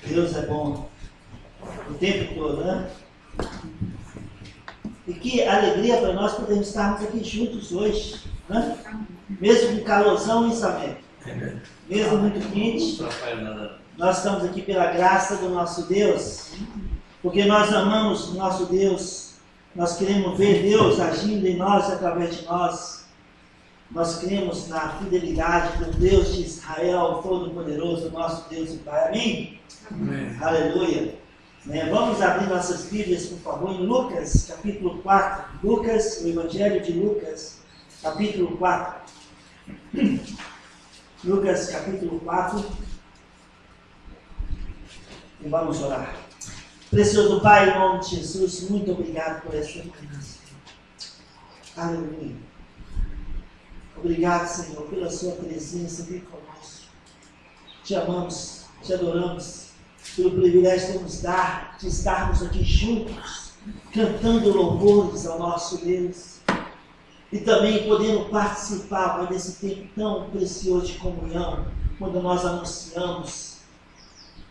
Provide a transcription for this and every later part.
Deus é bom o tempo todo, né? E que alegria para nós podermos estarmos aqui juntos hoje, né? Mesmo com calorzão e Samé, mesmo muito quente, nós estamos aqui pela graça do nosso Deus, porque nós amamos o nosso Deus, nós queremos ver Deus agindo em nós e através de nós. Nós cremos na fidelidade do Deus de Israel, Todo-Poderoso, nosso Deus e Pai. Amém? Amém. Aleluia. Vamos abrir nossas Bíblias, por favor, em Lucas, capítulo 4. Lucas, o Evangelho de Lucas, capítulo 4. Lucas, capítulo 4. E vamos orar. Precioso Pai, em nome de Jesus, muito obrigado por esta manhã. Aleluia. Obrigado, Senhor, pela sua presença aqui conosco. Te amamos, te adoramos, pelo privilégio que nos dá de estarmos aqui juntos, cantando louvores ao nosso Deus. E também podendo participar, Pai, desse tempo tão precioso de comunhão, quando nós anunciamos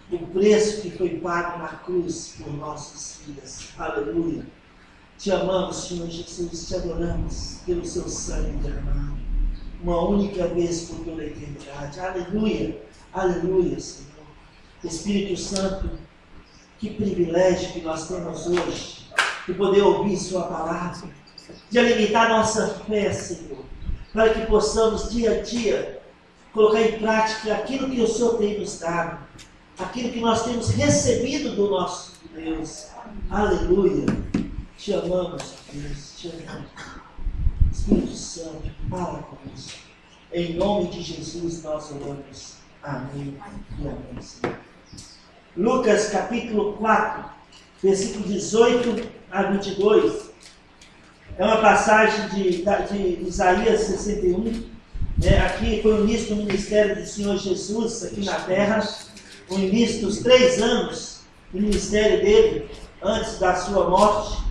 o preço que foi pago na cruz por nossas vidas. Aleluia. Te amamos, Senhor Jesus, te adoramos pelo seu sangue derramado, uma única vez por toda a eternidade. Aleluia, aleluia, Senhor. Espírito Santo, que privilégio que nós temos hoje de poder ouvir sua palavra, de alimentar nossa fé, Senhor, para que possamos dia a dia colocar em prática aquilo que o Senhor tem nos dado, aquilo que nós temos recebido do nosso Deus. Aleluia. Te amamos, Deus, te amamos. Espírito Santo, fala conosco. Em nome de Jesus nós oramos. Amém e amém, Senhor. Lucas capítulo 4, versículo 18 a 22. É uma passagem de Isaías 61. Aqui foi o início do ministério do Senhor Jesus aqui na terra. O início dos 3 anos do ministério dele, antes da sua morte.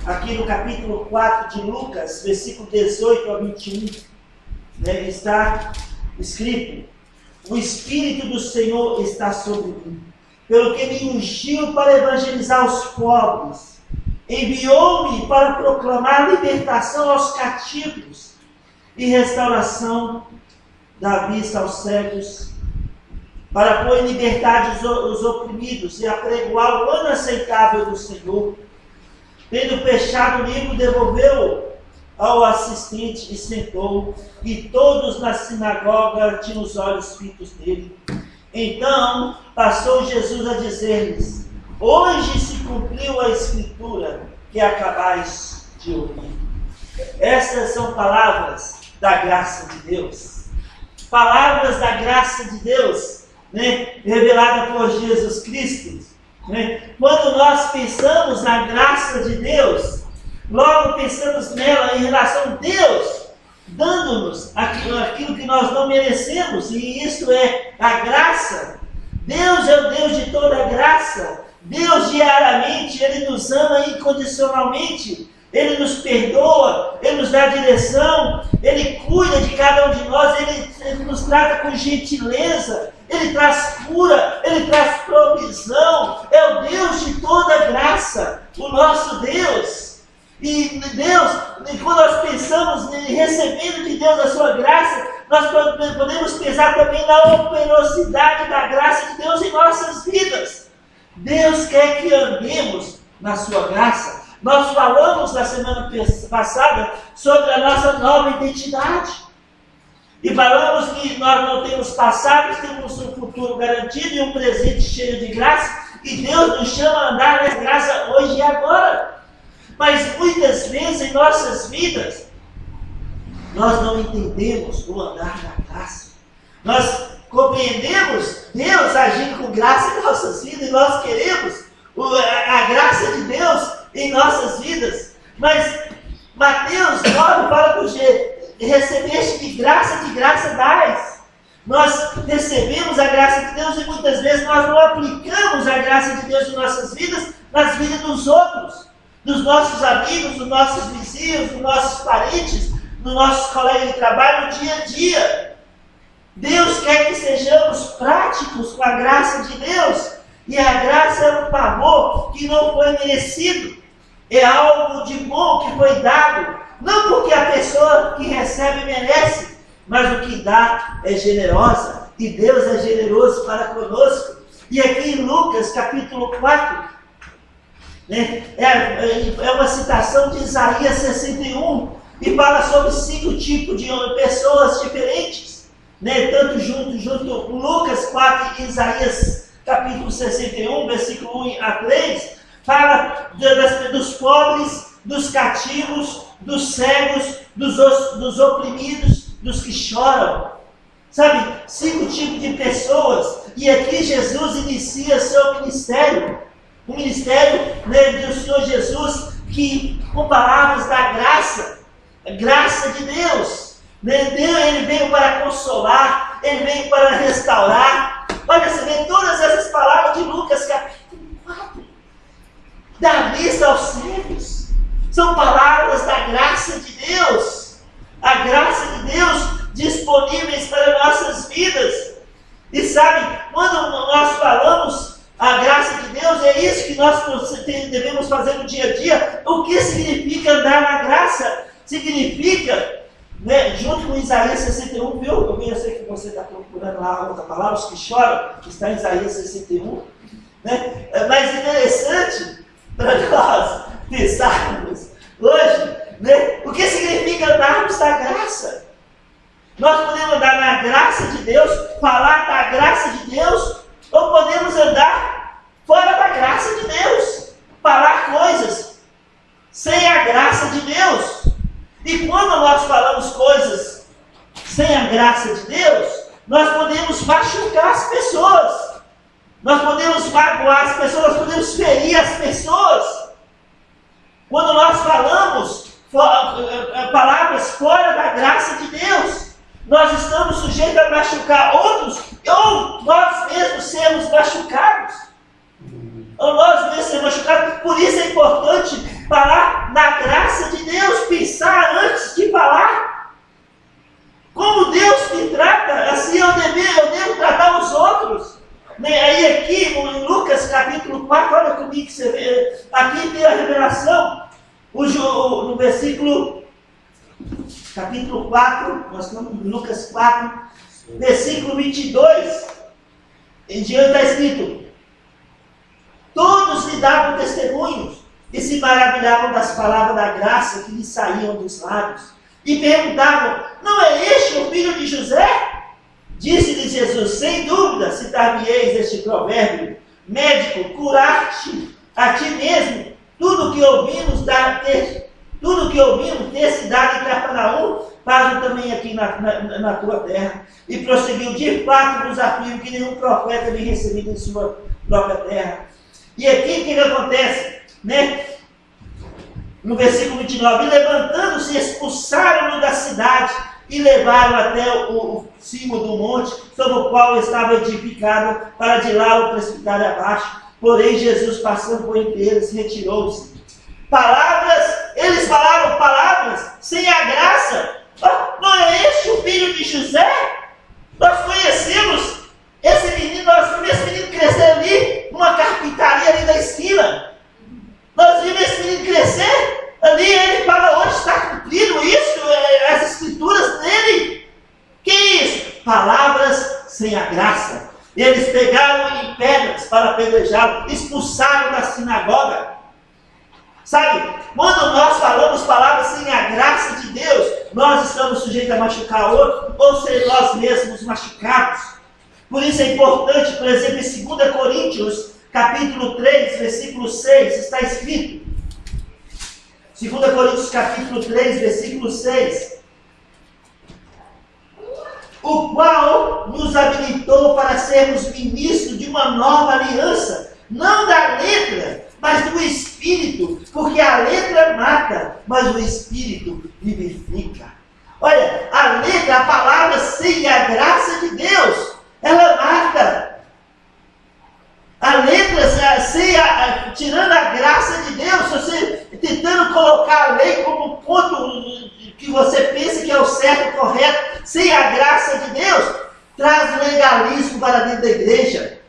Aqui no capítulo 4 de Lucas, versículo 18 a 21, está escrito: o Espírito do Senhor está sobre mim, pelo que me ungiu para evangelizar os pobres, enviou-me para proclamar libertação aos cativos e restauração da vista aos cegos, para pôr em liberdade os oprimidos e apregoar o ano aceitável do Senhor. Tendo fechado o livro, devolveu ao assistente e sentou, e todos na sinagoga tinham os olhos fitos nele. Então passou Jesus a dizer-lhes: hoje se cumpriu a escritura que acabais de ouvir. Essas são palavras da graça de Deus. Palavras da graça de Deus, revelada por Jesus Cristo. Quando nós pensamos na graça de Deus, logo pensamos nela em relação a Deus, dando-nos aquilo que nós não merecemos, e isso é a graça. Deus é o Deus de toda graça. Deus diariamente, Ele nos ama incondicionalmente, Ele nos perdoa, Ele nos dá direção, Ele cuida de cada um de nós, Ele nos trata com gentileza, Ele traz cura, Ele traz provisão. É o Deus de toda graça, o nosso Deus. E Deus, quando nós pensamos em recebendo de Deus a sua graça, nós podemos pensar também na operosidade da graça de Deus em nossas vidas. Deus quer que andemos na sua graça. Nós falamos na semana passada sobre a nossa nova identidade. E falamos que nós não temos passado, temos um futuro garantido e um presente cheio de graça. E Deus nos chama a andar nessa graça hoje e agora. Mas muitas vezes em nossas vidas, nós não entendemos o andar na graça. Nós compreendemos Deus agindo com graça em nossas vidas e nós queremos a graça de Deus em nossas vidas. Mas Mateus 9 fala com recebeste de graça dais. Nós recebemos a graça de Deus e muitas vezes nós não aplicamos a graça de Deus em nossas vidas, nas vidas dos outros, dos nossos amigos, dos nossos vizinhos, dos nossos parentes, dos nossos colegas de trabalho, no dia a dia. Deus quer que sejamos práticos com a graça de Deus. E a graça é um favor que não foi merecido. É algo de bom que foi dado. Não porque a pessoa que recebe merece, mas o que dá é generosa. E Deus é generoso para conosco. E aqui em Lucas capítulo 4, né, é uma citação de Isaías 61, e fala sobre 5 tipos de pessoas diferentes. Né, tanto junto Lucas 4 e Isaías capítulo 61, versículo 1 a 3, fala dos pobres, dos cativos, dos cegos, dos oprimidos, dos que choram. Sabe, 5 tipos de pessoas. E aqui Jesus inicia seu ministério. O ministério, né, do Senhor Jesus, que com palavras da graça, a graça de Deus. Né, ele veio para consolar, ele veio para restaurar. Olha, você vê todas essas palavras de Lucas capítulo 4. Dar vista aos cegos. São palavras da graça de Deus. A graça de Deus disponíveis para nossas vidas. E sabe, quando nós falamos a graça de Deus, é isso que nós devemos fazer no dia a dia. O que significa andar na graça? Significa, né, junto com Isaías 61, viu? Eu sei que você está procurando lá outra palavra, os que choram, que está em Isaías 61. Né? Mas é interessante para nós pensarmos hoje, né, o que significa andarmos na graça. Nós podemos andar na graça de Deus, falar da graça de Deus, ou podemos andar fora da graça de Deus, falar coisas sem a graça de Deus. E quando nós falamos coisas sem a graça de Deus, nós podemos machucar as pessoas, nós podemos magoar as pessoas, nós podemos ferir as pessoas. Quando nós falamos palavras fora da graça de Deus, nós estamos sujeitos a machucar outros, ou nós mesmos sermos machucados. Ou nós mesmos sermos machucados. Por isso é importante falar na graça de Deus, pensar antes de falar. Como Deus me trata, assim eu devo tratar os outros. Aí aqui, em Lucas capítulo 4, olha comigo que você vê, aqui tem a revelação, no versículo capítulo 4, nós estamos em Lucas 4, versículo 22, em diante está escrito: todos lhe davam testemunhos e se maravilhavam das palavras da graça que lhe saíam dos lábios, e perguntavam: não é este o filho de José? Disse-lhe Jesus: sem dúvida citar-me-eis este provérbio: médico, curar-te a ti mesmo, tudo que ouvimos ter se dado em Cafarnaum, faz também aqui na tua terra. E prosseguiu: de fato vos afirmo que nenhum profeta vem recebido em sua própria terra. E aqui o que acontece? Né? No versículo 29, e levantando-se, expulsaram-no da cidade e levaram até o cimo do monte, sobre o qual estava edificado, para de lá o precipitar abaixo. Porém Jesus, passando por entre eles, retirou-se. Eles falaram palavras sem a graça. Não é este o filho de José? Nós conhecemos esse menino, nós vimos esse menino crescer ali, numa carpintaria ali da esquina. Nós vimos esse menino crescer, ali ele fala: onde está cumprido isso, as escrituras dele? Que isso? Palavras sem a graça. Eles pegaram em pedras para apedrejá-lo, expulsaram da sinagoga. Sabe, quando nós falamos palavras sem a graça de Deus, nós estamos sujeitos a machucar outro, ou ser nós mesmos machucados. Por isso é importante, por exemplo, em 2 Coríntios, capítulo 3, versículo 6, está escrito. 2 Coríntios, capítulo 3, versículo 6. O qual nos habilitou para sermos ministros de uma nova aliança, não da letra, mas do Espírito, porque a letra mata, mas o Espírito vivifica. Olha, a letra, a palavra sem a graça de Deus, ela mata. A letra, tirando a graça de Deus, você tentando colocar a lei como ponto que você pensa que é o certo, o correto, sem a graça de Deus, traz legalismo para dentro da igreja.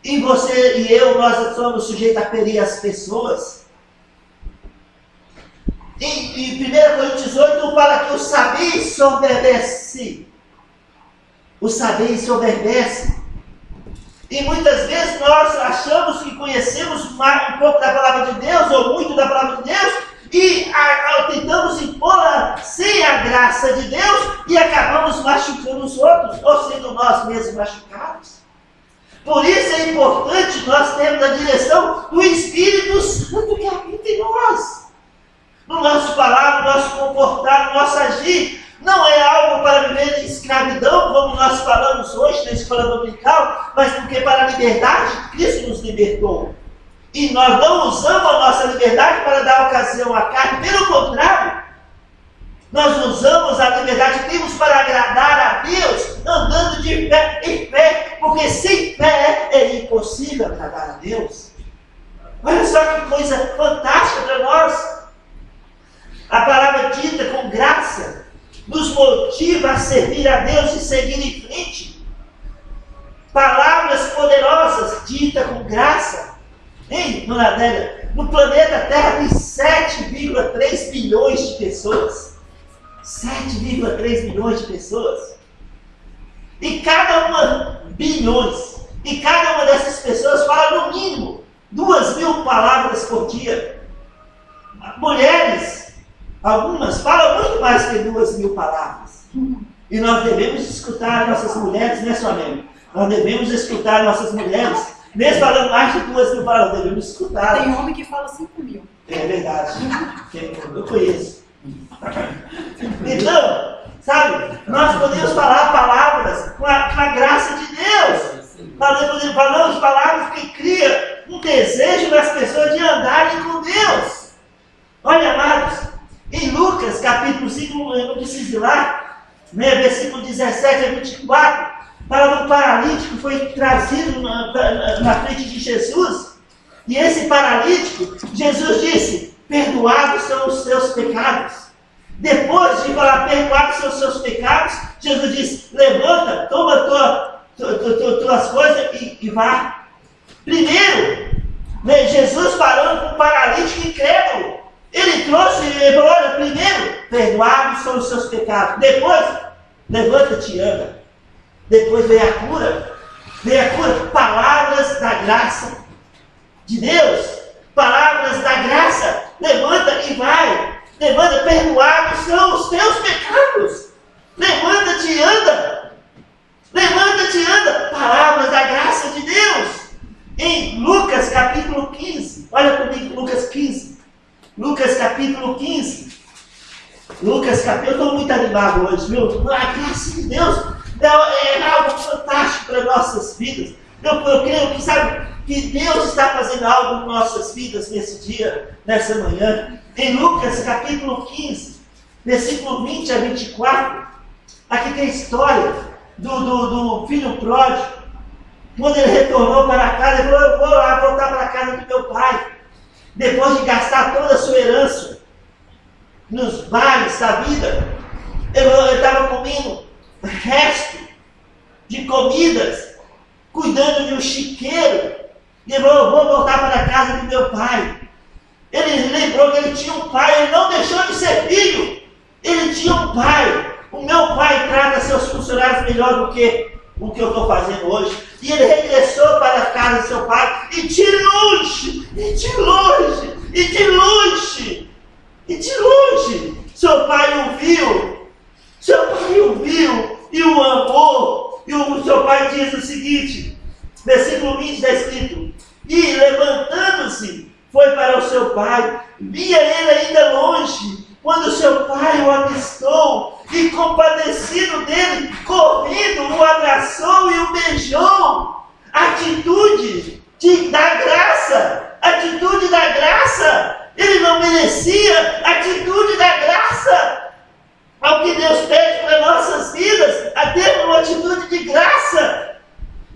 E você e eu, nós somos sujeitos a ferir as pessoas. Em 1 Coríntios 8 fala que o saber soberbece. O saber soberbece. E muitas vezes nós achamos que conhecemos um pouco da palavra de Deus, ou muito da palavra de Deus, e tentamos impor sem a graça de Deus, e acabamos machucando os outros, ou sendo nós mesmos machucados. Por isso é importante nós termos a direção do Espírito Santo que habita em nós. No nosso falar, no nosso comportar, no nosso agir. Não é algo para viver em escravidão, como nós falamos hoje na escola dominical, mas porque para a liberdade Cristo nos libertou. E nós não usamos a nossa liberdade para dar ocasião à carne, pelo contrário, nós usamos a liberdade que temos para agradar a Deus, andando de fé em fé, porque sem fé é impossível agradar a Deus. Olha só que coisa fantástica para nós. A palavra dita com graça nos motiva a servir a Deus e seguir em frente. Palavras poderosas ditas com graça. Hein, dona Adélia? No planeta Terra tem 7,3 bilhões de pessoas. 7,3 bilhões de pessoas. E cada uma, bilhões. E cada uma dessas pessoas fala no mínimo 2.000 palavras por dia. Mulheres, algumas falam muito mais que 2.000 palavras. E nós devemos escutar nossas mulheres, né, sua mãe? Nós devemos escutar nossas mulheres, mesmo falando mais de 2.000 palavras, devemos escutar. Tem homem que fala 5.000. É verdade. Eu conheço. Então, sabe, nós podemos falar palavras com a graça de Deus. Falamos palavras que criam um desejo das pessoas de andarem com Deus. Olha, amados, em Lucas capítulo 5, eu não preciso ir lá, né, versículo 17 a 24, fala do paralítico que foi trazido na frente de Jesus. E esse paralítico, Jesus disse: perdoados são os seus pecados. Depois de falar perdoados são os seus pecados, Jesus disse: levanta, toma tuas coisas e vá. Primeiro, né, Jesus falando com o paralítico incrédulo. Ele trouxe, ele falou: olha, primeiro, perdoados são os seus pecados. Depois, levanta-te e anda. Depois veio a cura. Veio a cura. Palavras da graça de Deus. Palavras da graça. Levanta e vai. Levanta, perdoados são os teus pecados. Levanta-te e anda. Levanta-te e anda. Palavras da graça de Deus. Em Lucas capítulo 15. Olha comigo, Lucas 15. Lucas capítulo 15. Lucas capítulo. Eu estou muito animado hoje, viu? A graça de Deus é algo fantástico para nossas vidas. Eu creio que, sabe, que Deus está fazendo algo em nossas vidas nesse dia, nessa manhã. Em Lucas capítulo 15, versículo 20 a 24, aqui tem a história do filho pródigo. Quando ele retornou para casa, ele falou: eu vou lá voltar para a casa do meu pai. Depois de gastar toda a sua herança nos bares da vida, ele estava comendo resto de comidas, cuidando de um chiqueiro. E ele falou: eu vou voltar para a casa do meu pai. Ele lembrou que ele tinha um pai, ele não deixou de ser filho. Ele tinha um pai. O meu pai trata seus funcionários melhor do que o que eu estou fazendo hoje. E ele regressou para a casa do seu pai, e de longe, seu pai o viu. E o amou. E o seu pai diz o seguinte, versículo 20 está escrito: e levantando-se, foi para o seu pai. Via ele ainda longe, quando seu pai o avistou, e compadecido dele, correndo, o abraçou e o beijou. Atitude da graça. Ele não merecia. Atitude da graça. Ao que Deus pede para nossas vidas, a ter uma atitude de graça.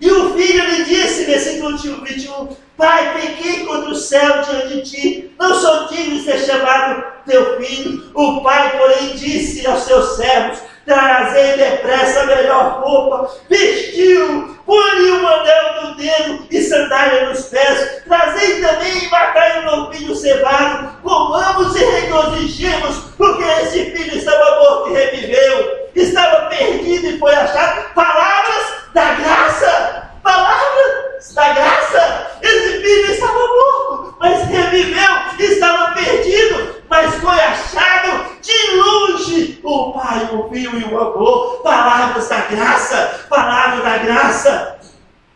E o filho lhe disse, versículo 21, pai, pequei contra o céu diante de ti, não sou digno de ser chamado teu filho. O pai, porém, disse aos seus servos: trazei depressa a melhor roupa, vestiu, põe um anel no dedo e sandália nos pés, trazei também e matai um novilho cevado, comamos e regozijemos, porque esse filho estava morto e reviveu, estava perdido e foi achado. Palavras da graça, palavras da graça. Esse filho estava morto, mas reviveu, estava perdido, mas foi achado. De longe o pai o viu e o amou. Palavras da graça, palavras da graça.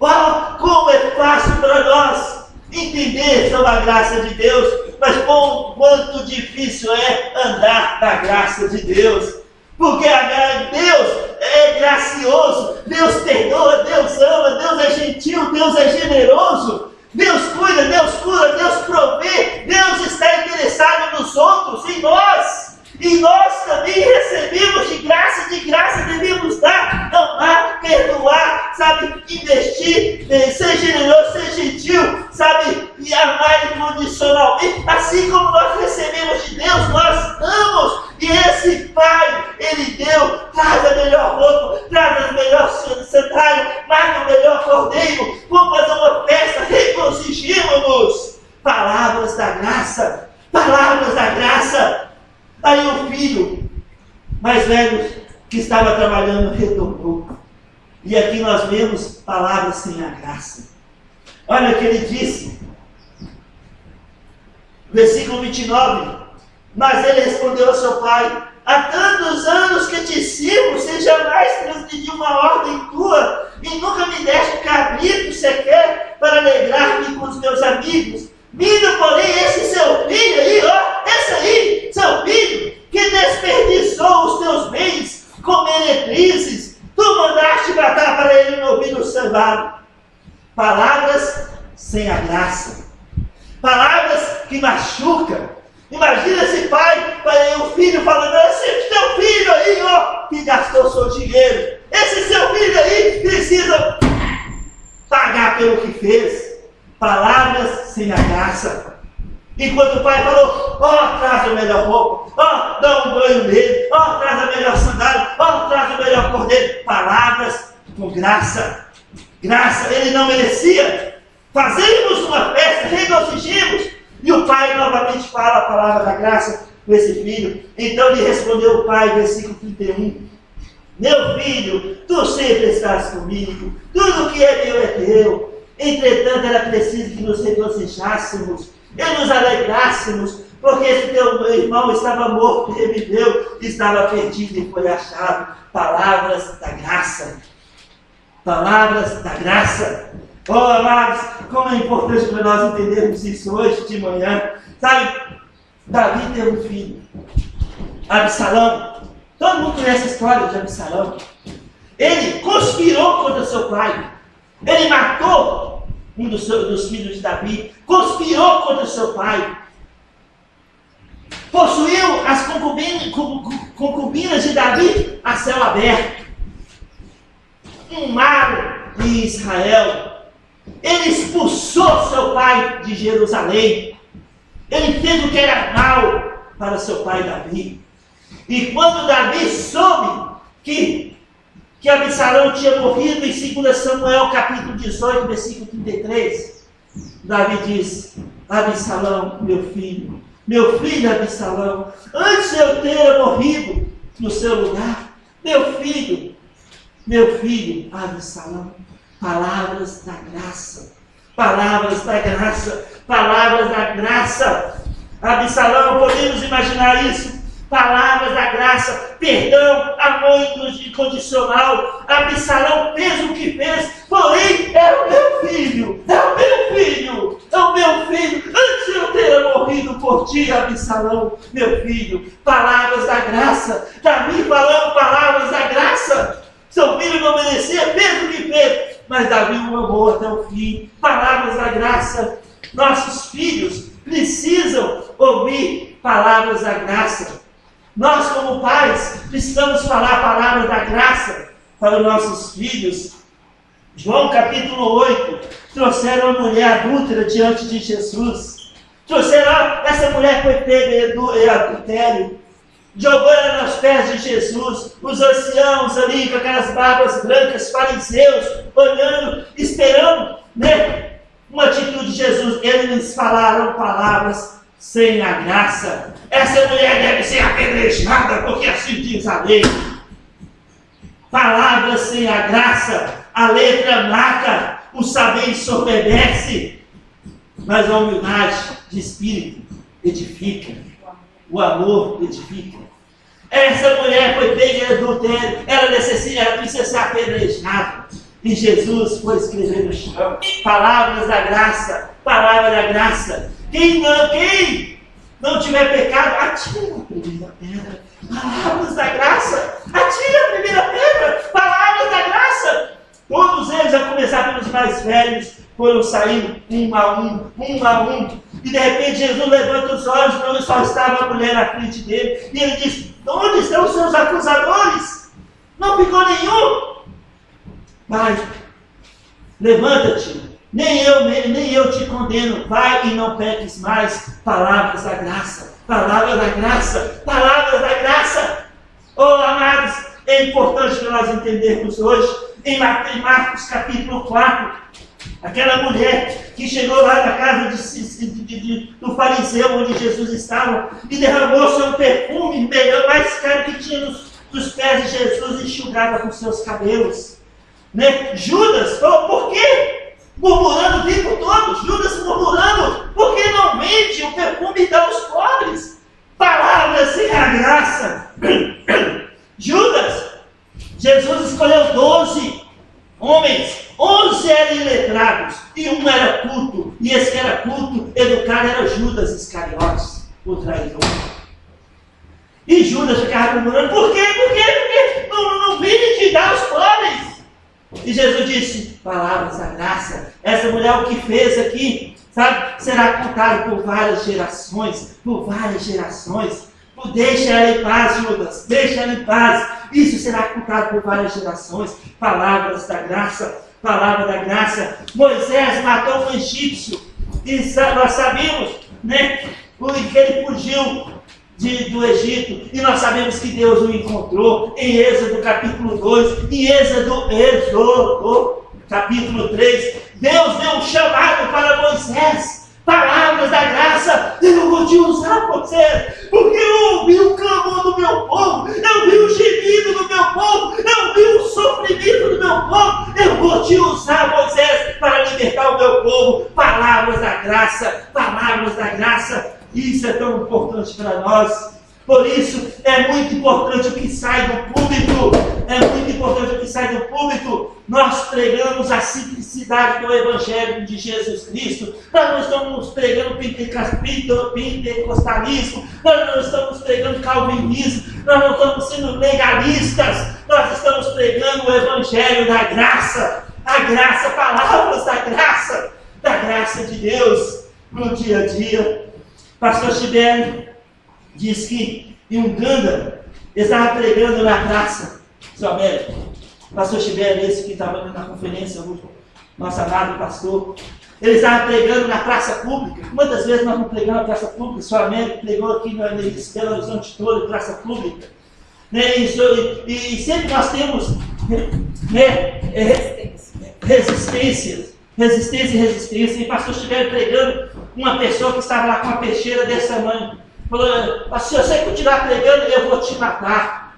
Oh, como é fácil para nós entender sobre a graça de Deus, mas quanto difícil é andar na graça de Deus. Porque Deus é gracioso, Deus perdoa, Deus ama, Deus é gentil, Deus é generoso, Deus cuida, Deus cura, Deus provê, Deus está interessado nos outros, em nós. E nós também recebemos de graça devemos dar, amar, perdoar, sabe, investir, ser generoso, ser gentil, sabe, e amar incondicionalmente. Assim como nós recebemos de Deus, nós damos. E esse Pai, Ele deu, traz a melhor roupa, traz a melhor sandália, mata o melhor cordeiro, vamos fazer uma festa, regozijemos-nos. Palavras da graça, palavras da graça. Aí o filho mais velho que estava trabalhando retornou. E aqui nós vemos palavras sem a graça. Olha o que ele disse. Versículo 29. Mas ele respondeu ao seu pai: há tantos anos que te sirvo, sem jamais transgredir uma ordem tua, e nunca me deste cabrito sequer para alegrar-me com os meus amigos. Vindo, porém, esse seu filho aí, ó, esse aí, seu filho, que desperdiçou os teus bens com meretrizes, tu mandaste matar para ele um novilho cevado. Palavras sem a graça, palavras que machucam. Imagina esse pai, o filho falando: esse seu filho aí, ó, que gastou seu dinheiro, esse seu filho aí precisa pagar pelo que fez. Palavras sem a graça. E quando o pai falou: ó, traz a melhor roupa, ó, dá um banho nele, ó, traz a melhor sandália, ó, traz o melhor cordeiro. Palavras com graça. Graça, ele não merecia. Fazemos uma festa, regozijemos. E o pai novamente fala a palavra da graça com esse filho. Então lhe respondeu o pai, versículo 31. Meu filho, tu sempre estás comigo, tudo que é meu é teu. Entretanto, era preciso que nos regozijássemos e nos alegrássemos, porque esse teu irmão estava morto e reviveu, estava perdido e foi achado. Palavras da graça. Palavras da graça. Oh, amados, como é importante para nós entendermos isso hoje de manhã. Sabe, Davi teve um filho, Absalão. Todo mundo conhece a história de Absalão. Ele conspirou contra seu pai. Ele matou um dos filhos de Davi, conspirou contra seu pai, possuiu as concubinas de Davi a céu aberto, um mar em Israel. Ele expulsou seu pai de Jerusalém. Ele fez o que era mal para seu pai Davi. E quando Davi soube que Absalão tinha morrido, em 2 Samuel capítulo 18, versículo 33, Davi diz: Absalão, meu filho Absalão, antes de eu ter morrido no seu lugar, meu filho Absalão. Palavras da graça, palavras da graça, palavras da graça. Absalão, podemos imaginar isso. Palavras da graça, perdão, amor incondicional. Absalão fez o que fez, porém é o meu filho, antes de eu ter morrido por ti, Absalão, meu filho. Palavras da graça. Davi falando palavras da graça. Seu filho não merecia, fez o que fez, mas Davi o amou até o fim. Palavras da graça. Nossos filhos precisam ouvir palavras da graça. Nós, como pais, precisamos falar palavras da graça para os nossos filhos. João capítulo 8, trouxeram uma mulher adúltera diante de Jesus. Trouxeram, essa mulher foi pega em adultério. jogou ela aos pés de Jesus, os anciãos ali com aquelas barbas brancas, fariseus, olhando, esperando, né? Uma atitude de Jesus. Eles falaram palavras sem a graça. Essa mulher deve ser apedrejada, porque assim diz a lei. Palavras sem a graça. A letra mata, o saber ensoberbece, mas a humildade de espírito edifica. O amor edifica. Essa mulher foi pega em adultério, ela precisa ser apedrejada. E Jesus foi escrever no chão. Palavras da graça, palavra da graça. Quem não tiver pecado, atira a primeira pedra. Palavras da graça, atira a primeira pedra. Palavras da graça. Todos eles, a começar pelos mais velhos, foram saindo um a um. E de repente Jesus levanta os olhos para onde só estava a mulher na frente dele. E ele diz: onde estão os seus acusadores? Não ficou nenhum. Vai, levanta-te. Nem eu te condeno. Vai e não peques mais. Palavras da graça. Palavras da graça. Palavras da graça. Oh, amados, é importante para nós entendermos hoje. Em Marcos capítulo 4, aquela mulher que chegou lá na casa do fariseu onde Jesus estava e derramou seu perfume melhor, mais caro que tinha nos pés de Jesus, e enxugava com seus cabelos. Né? Judas falou: por quê? Murmurando o tempo todo. Judas murmurando: por que não vende o perfume e dá aos pobres? Palavras sem a graça. Judas, Jesus escolheu 12 homens, 11 eram iletrados e um era culto, e esse que era culto, educado, era Judas Iscariotes, o traidor. E Judas ficava murmurando: por quê? Não vende de dar aos pobres. E Jesus disse: palavras da graça. Essa mulher, o que fez aqui, sabe, será contado por várias gerações. Deixa ela em paz, Judas, deixa ela em paz. Isso será contado por várias gerações. Palavras da graça, palavra da graça. Moisés matou um egípcio, e nós sabemos, né, que ele fugiu do Egito, e nós sabemos que Deus o encontrou em Êxodo capítulo 2, em Êxodo capítulo 3. Deus deu um chamado para Moisés. Palavras da graça. Eu vou te usar, Moisés, porque eu ouvi o clamor do meu povo, eu vi o gemido do meu povo, eu vi o sofrimento do meu povo. Eu vou te usar, Moisés, para libertar o meu povo. Palavras da graça, palavras da graça. Isso é tão importante para nós. Por isso, é muito importante o que sai do púlpito. Nós pregamos a simplicidade do Evangelho de Jesus Cristo. Nós não estamos pregando pentecostalismo. Nós não estamos pregando calvinismo. Nós não estamos sendo legalistas. Nós estamos pregando o Evangelho da graça. A graça, palavras da graça de Deus no dia a dia. Pastor Tibério diz que em Uganda estava pregando na praça. Seu Américo, pastor Tibério, esse que estava na conferência, o nosso amado pastor, ele estava pregando na praça pública. Quantas vezes nós não pregamos na praça pública? Seu Américo pregou aqui no Belo Horizonte todo, praça pública. Né? E sempre nós temos, né, resistência. E pastor Tibério pregando, uma pessoa que estava lá com uma peixeira desse tamanho falou: se você continuar pregando, eu vou te matar.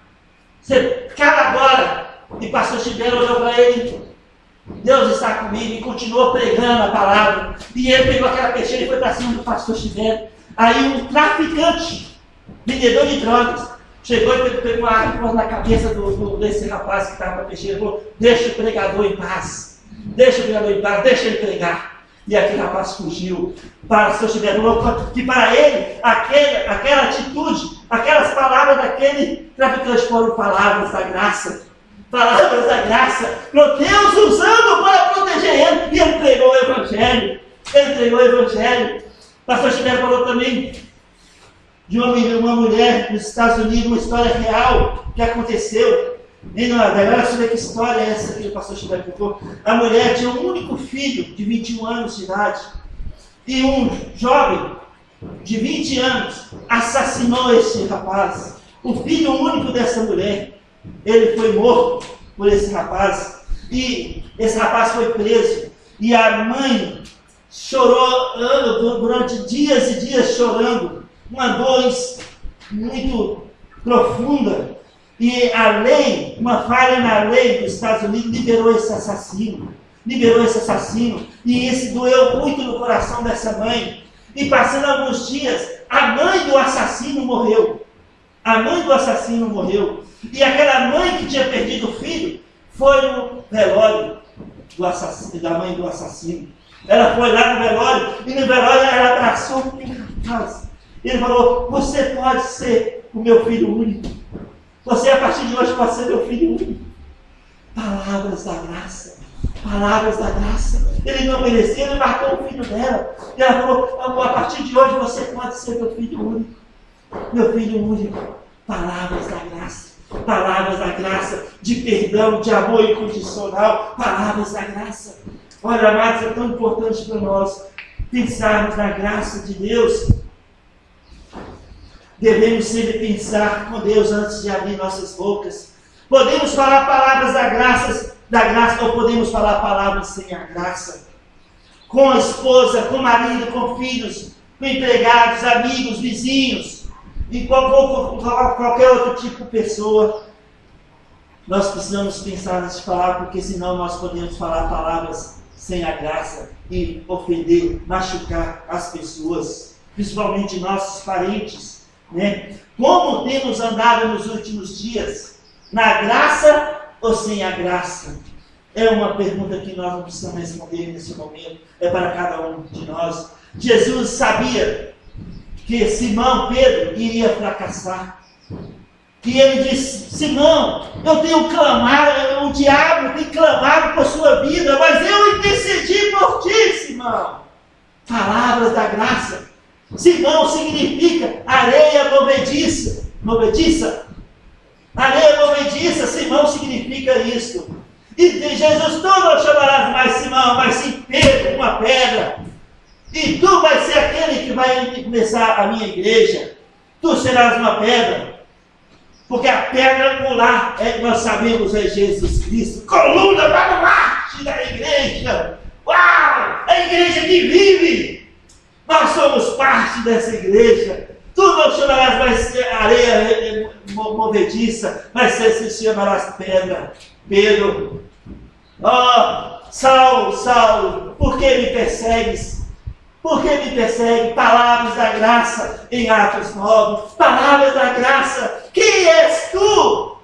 Você cala agora. E pastor Tibério olhou para ele: Deus está comigo, e continuou pregando a palavra. E ele pegou aquela peixeira e foi para cima do pastor Tibério. Aí um traficante, vendedor de drogas, chegou e pegou uma água e pôs na cabeça desse rapaz que estava na peixeira e falou: deixa o pregador em paz, deixa ele pregar. E aquele rapaz fugiu. O pastor Tibério falou que para ele, aquela atitude, aquelas palavras daquele traficante foram palavras da graça. Palavras da graça. Deus usando para proteger ele. E ele pregou o Evangelho. O pastor Tibério falou também de uma mulher nos Estados Unidos, uma história real que aconteceu. E não, agora sobre que história é essa que o pastor Tibério contou. A mulher tinha um único filho de 21 anos de idade. E um jovem de 20 anos assassinou esse rapaz. o filho único dessa mulher, ele foi morto por esse rapaz. E esse rapaz foi preso. E a mãe chorou durante dias e dias chorando. Uma dor muito profunda. E a lei, uma falha na lei dos Estados Unidos, liberou esse assassino. E isso doeu muito no coração dessa mãe. E passando alguns dias, a mãe do assassino morreu. E aquela mãe que tinha perdido o filho foi no velório da mãe do assassino. Ela foi lá no velório, e no velório ela abraçou o rapaz. Ele falou: você pode ser o meu filho único. Você, a partir de hoje, pode ser meu filho único. Palavras da graça. Ele não merecia, ele matou o filho dela. E ela falou: a partir de hoje você pode ser meu filho único. Palavras da graça, de perdão, de amor incondicional. Palavras da graça. Olha, amados, é tão importante para nós pensarmos na graça de Deus. Devemos sempre pensar com Deus antes de abrir nossas bocas. Podemos falar palavras da graça, ou podemos falar palavras sem a graça. Com a esposa, com o marido, com filhos, com empregados, amigos, vizinhos, e com qualquer outro tipo de pessoa. Nós precisamos pensar antes de falar, porque senão nós podemos falar palavras sem a graça e ofender, machucar as pessoas, principalmente nossos parentes. Como temos andado nos últimos dias? Na graça ou sem a graça? É uma pergunta que nós não precisamos responder nesse momento. É para cada um de nós. Jesus sabia que Simão Pedro iria fracassar. E ele disse: Simão, eu tenho clamado, o diabo tem clamado por sua vida, mas eu intercedi por ti, Simão. Palavras da graça. Simão significa areia movediça. Areia movediça, Simão significa isso. E Jesus: tu não chamarás mais Simão, mas sim Pedro, uma pedra. E tu vais ser aquele que vai começar a minha igreja. Tu serás uma pedra. Porque a pedra angular, nós sabemos, é Jesus Cristo. Coluna baluarte da igreja. Uau! A igreja que vive. Nós somos parte dessa igreja. Tu não chamarás mais areia movediça, mas se chamarás pedra. Pedro. Saulo, por que me persegues? Palavras da graça em Atos 9. Palavras da graça. Quem és tu?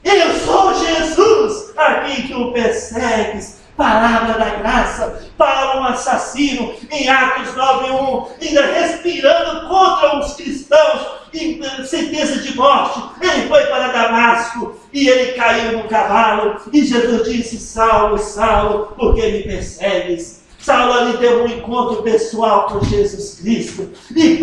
Eu sou Jesus, a quem tu persegues. Palavra da graça. Paulo, um assassino, em Atos 9:1, ainda respirando contra os cristãos, em sentença de morte. Ele foi para Damasco e ele caiu no cavalo. E Jesus disse: Saulo, Saulo, por que me persegues? Saulo ali teve um encontro pessoal com Jesus Cristo. E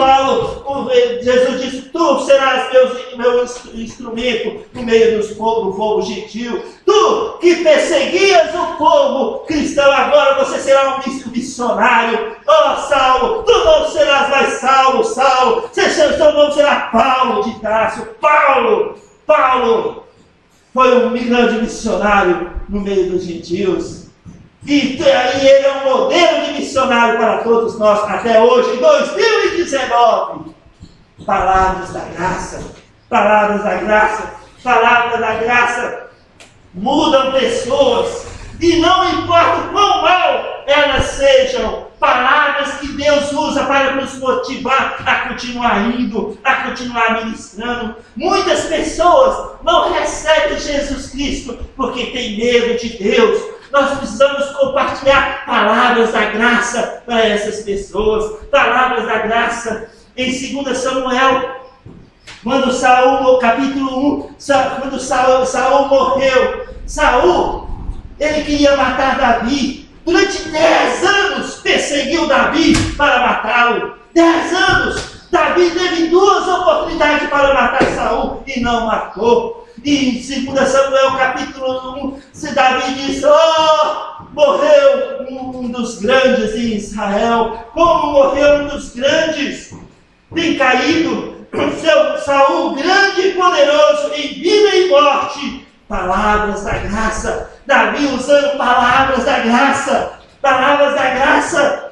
Jesus disse: tu serás meu instrumento no meio do povo gentil. Tu que perseguias o povo cristão, agora você será um missionário. Saulo, tu não serás mais Saulo. Seu nome será Paulo de Tarso. Paulo foi um grande missionário no meio dos gentios. E ele é um modelo de missionário para todos nós até hoje, em 2019. Palavras da graça mudam pessoas, e não importa o quão mal elas sejam. Palavras que Deus usa para nos motivar a continuar indo, a continuar ministrando. Muitas pessoas não recebem Jesus Cristo porque têm medo de Deus. Nós precisamos compartilhar palavras da graça para essas pessoas. Palavras da graça. Em 2 Samuel, quando Saul, capítulo 1, quando Saul morreu, Saul, ele queria matar Davi. Durante 10 anos perseguiu Davi para matá-lo. 10 anos. Davi teve 2 oportunidades para matar Saul e não matou. E em 2 Samuel capítulo 1, Davi diz: morreu um dos grandes em Israel. Como morreu um dos grandes? Tem caído. Saul, grande e poderoso em vida e morte. Palavras da graça. Davi usando palavras da graça. Palavras da graça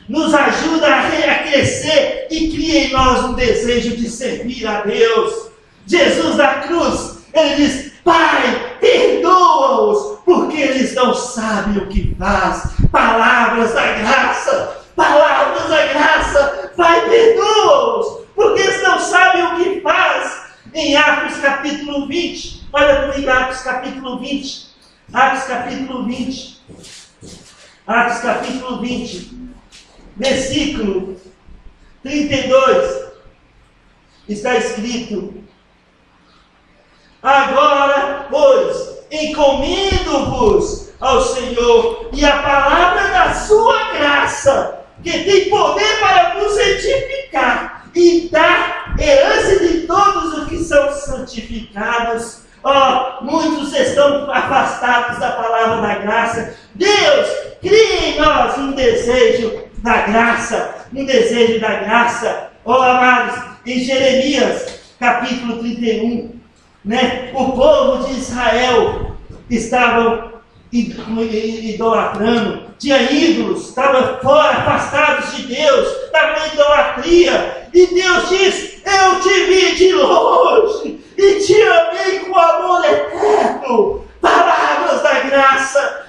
nos ajuda a crescer e cria em nós um desejo de servir a Deus. Jesus da cruz, ele diz: Pai, perdoa-os, porque eles não sabem o que faz. Palavras da graça. Palavras da graça. Pai, perdoa-os, porque eles não sabem o que faz. Em Atos capítulo 20, olha comigo, Atos capítulo 20. Atos capítulo 20. Atos capítulo 20, versículo 32, está escrito: Agora, pois, encomendo-vos ao Senhor e a palavra da sua graça, que tem poder para nos santificar e dar herança de todos os que são santificados. Muitos estão afastados da palavra da graça. Deus, cria em nós um desejo da graça, um desejo da graça. Amados, em Jeremias capítulo 31, o povo de Israel estavam idolatrando, tinha ídolos, estavam fora, afastados de Deus, estavam em idolatria, e Deus diz: eu te vi de longe e te amei com amor eterno. Palavras da graça,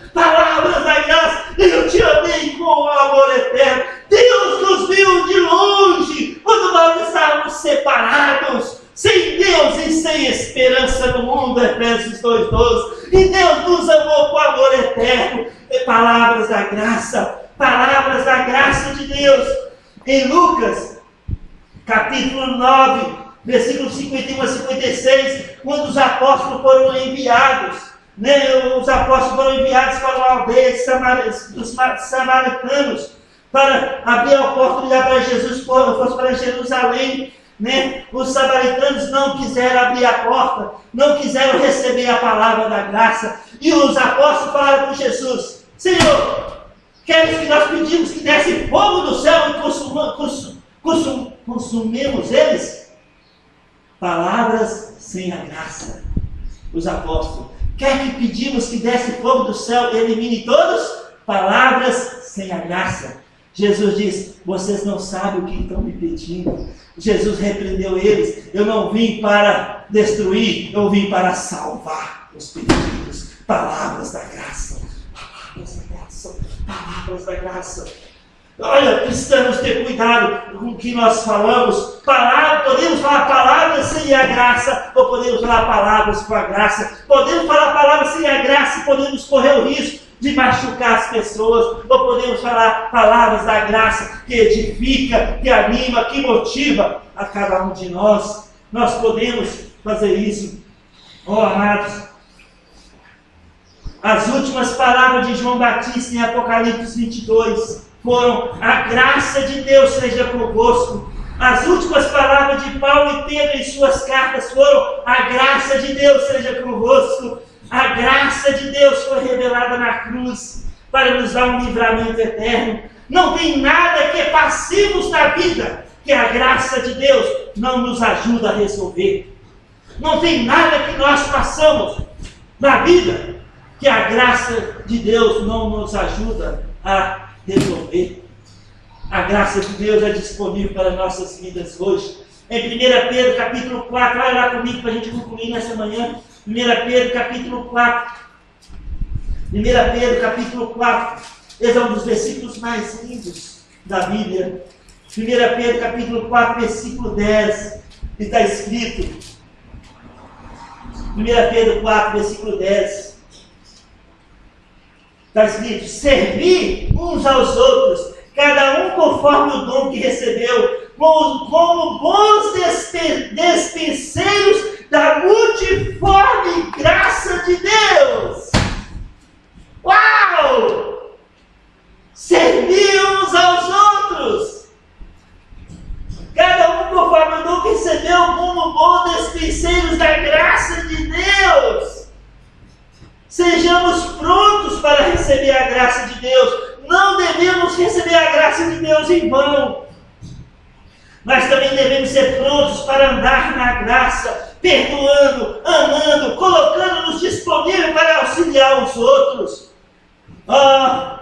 eu te amei com amor eterno. Deus nos viu de longe, quando nós estávamos separados, sem Deus e sem esperança no mundo, Efésios 2:12, e Deus nos amou com amor eterno. Palavras da graça de Deus. Em Lucas, capítulo 9, versículos 51 a 56, quando os apóstolos foram enviados, os apóstolos foram enviados para uma aldeia dos samaritanos, para abrir a oportunidade para Jesus fosse para Jerusalém. Os samaritanos não quiseram abrir a porta, não quiseram receber a palavra da graça, e os apóstolos falaram com Jesus: Senhor, queres que nós pedimos que desce fogo do céu e consumemos eles? Palavras sem a graça. Os apóstolos: quer que pedimos que desce fogo do céu e elimine todos? Palavras sem a graça. Jesus diz: vocês não sabem o que estão me pedindo. Jesus repreendeu eles: eu não vim para destruir, eu vim para salvar os perdidos. Palavras da graça. Palavras da graça. Palavras da graça. Olha, precisamos ter cuidado com o que nós falamos. Podemos falar palavras sem a graça, ou podemos falar palavras com a graça. Podemos falar palavras sem a graça e podemos correr o risco de machucar as pessoas, ou podemos falar palavras da graça que edifica, que anima, que motiva a cada um de nós. Nós podemos fazer isso. Amados, as últimas palavras de João Batista em Apocalipse 22 foram: a graça de Deus seja convosco. As últimas palavras de Paulo e Pedro em suas cartas foram: a graça de Deus seja convosco. A graça de Deus foi revelada na cruz para nos dar um livramento eterno. Não tem nada que passemos na vida que a graça de Deus não nos ajuda a resolver. Não tem nada que nós passamos na vida que a graça de Deus não nos ajuda a resolver. A graça de Deus é disponível para nossas vidas hoje. Em 1 Pedro capítulo 4, olha lá comigo para a gente concluir nessa manhã. 1 Pedro capítulo 4. 1 Pedro capítulo 4. Esse é um dos versículos mais lindos da Bíblia. 1 Pedro capítulo 4, versículo 10. Está escrito. 1 Pedro 4, versículo 10. Está escrito: servir uns aos outros, cada um conforme o dom que recebeu, como bons despenseiros da multiforme graça de Deus. Uau! Servir uns aos outros, cada um conforme o dom que recebeu, como bons despenseiros da graça de Deus. Sejamos prontos para receber a graça de Deus. Não devemos receber a graça de Deus em vão. Mas também devemos ser prontos para andar na graça, perdoando, amando, colocando-nos disponíveis para auxiliar os outros.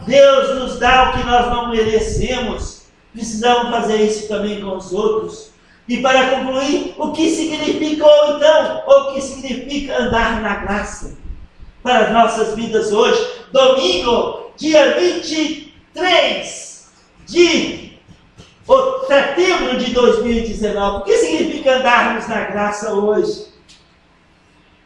Deus nos dá o que nós não merecemos. Precisamos fazer isso também com os outros. E para concluir, o que significa o que significa andar na graça para as nossas vidas hoje? Domingo, dia 23 de setembro de 2019. O que significa andarmos na graça hoje?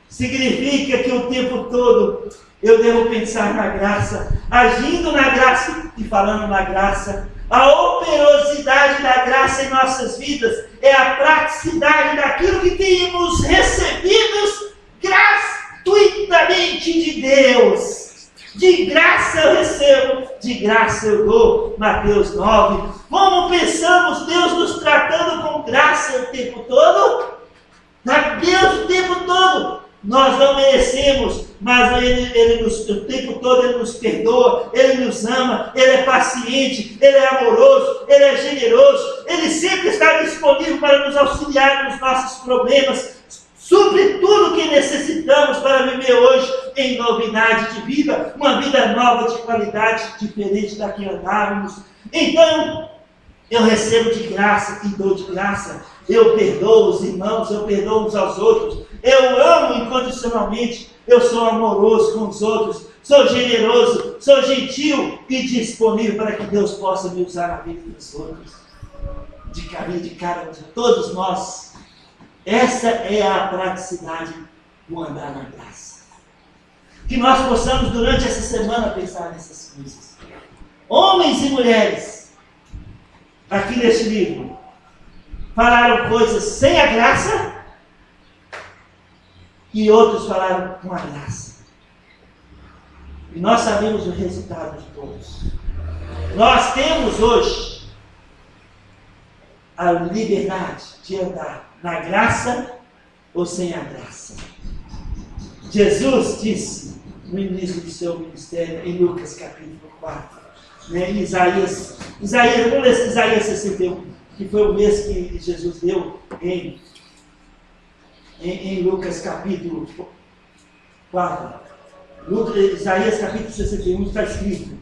Significa que o tempo todo eu devo pensar na graça, agindo na graça e falando na graça. A operosidade da graça em nossas vidas é a praticidade daquilo que temos recebido gratuitamente de Deus. De graça eu recebo, de graça eu dou. Mateus 9. Como pensamos Deus nos tratando com graça o tempo todo? Deus o tempo todo. Nós não merecemos, mas o tempo todo Ele nos perdoa, Ele nos ama, Ele é paciente, Ele é amoroso, Ele é generoso, Ele sempre está disponível para nos auxiliar nos nossos problemas, supre tudo que necessitamos para viver hoje em novidade de vida, uma vida nova de qualidade, diferente da que andávamos. Então, eu recebo de graça e dou de graça. Eu perdoo os irmãos, eu perdoo uns aos outros. Eu amo incondicionalmente. Eu sou amoroso com os outros. Sou generoso, sou gentil e disponível para que Deus possa me usar na vida dos outros. De caminho de cada um de todos nós. Essa é a praticidade do andar na graça. Que nós possamos durante essa semana pensar nessas coisas. Homens e mulheres, aqui neste livro, falaram coisas sem a graça e outros falaram com a graça. E nós sabemos o resultado de todos. Nós temos hoje a liberdade de andar na graça ou sem a graça. Jesus disse no início do seu ministério, em Lucas capítulo 4, em Isaías, vamos ler Isaías 61, que foi o mês que Jesus deu em Lucas capítulo 4. Isaías capítulo 61 está escrito: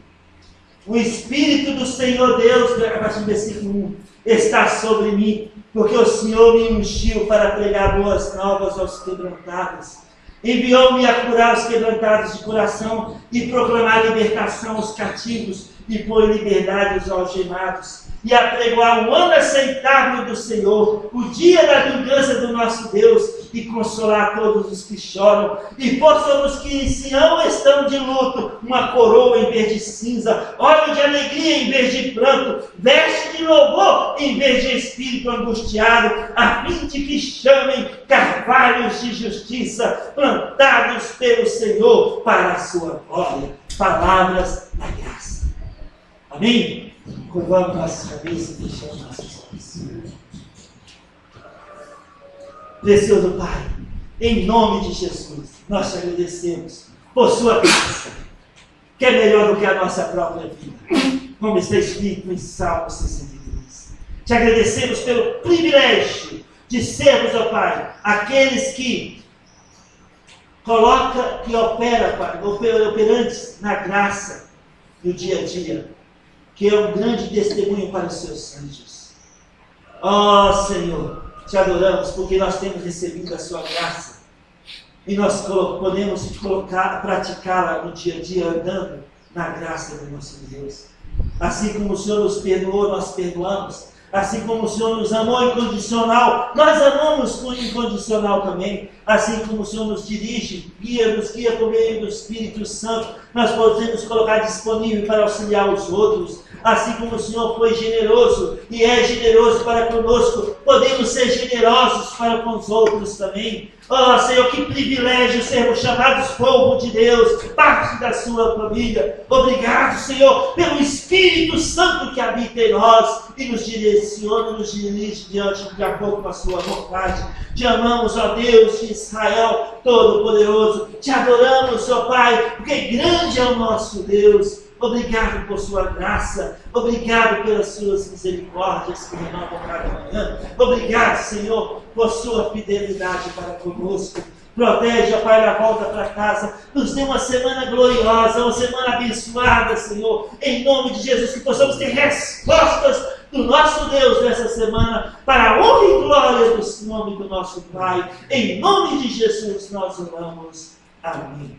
o Espírito do Senhor Deus, a partir do versículo 1, está sobre mim, porque o Senhor me ungiu para pregar boas novas aos quebrantados. Enviou-me a curar os quebrantados de coração e proclamar libertação aos cativos e pôr em liberdade os algemados, e apregoar o ano aceitável do Senhor, o dia da vingança do nosso Deus, e consolar todos os que choram, e pôr sobre os que em Sião estão de luto uma coroa em vez de cinza, óleo de alegria em vez de pranto, veste de louvor em vez de espírito angustiado, a fim de que chamem carvalhos de justiça, plantados pelo Senhor para a sua glória. Palavras da graça. Amém? Curvamos nossas cabeças e fechamos nossos olhos. Precioso Pai, em nome de Jesus, nós te agradecemos por sua graça, que é melhor do que a nossa própria vida, como está escrito em Salmo 62. Te agradecemos pelo privilégio de sermos, ó Pai, aqueles que operam, Pai, operantes na graça no dia a dia, que é um grande testemunho para os seus anjos. Ó Senhor, te adoramos porque nós temos recebido a sua graça e nós podemos praticá-la no dia a dia, andando na graça do nosso Deus. Assim como o Senhor nos perdoou, nós perdoamos. Assim como o Senhor nos amou incondicional, nós amamos com incondicional também. Assim como o Senhor nos dirige, nos guia por meio do Espírito Santo, nós podemos colocar disponível para auxiliar os outros. Assim como o Senhor foi generoso e é generoso para conosco, podemos ser generosos para com os outros também. Oh Senhor, que privilégio sermos chamados povo de Deus, parte da sua família. Obrigado, Senhor, pelo Espírito Santo que habita em nós e nos direciona, nos dirige de acordo com a sua vontade. Te amamos, ó Deus de Israel Todo-Poderoso. Te adoramos, ó Pai, porque grande é o nosso Deus. Obrigado por sua graça. Obrigado pelas suas misericórdias que renovam cada manhã. Obrigado, Senhor, por sua fidelidade para conosco. Protege, ó Pai, na volta para casa. Nos dê uma semana gloriosa, uma semana abençoada, Senhor. Em nome de Jesus, que possamos ter respostas do nosso Deus nessa semana, para a honra e glória do nome do nosso Pai. Em nome de Jesus nós oramos. Amém.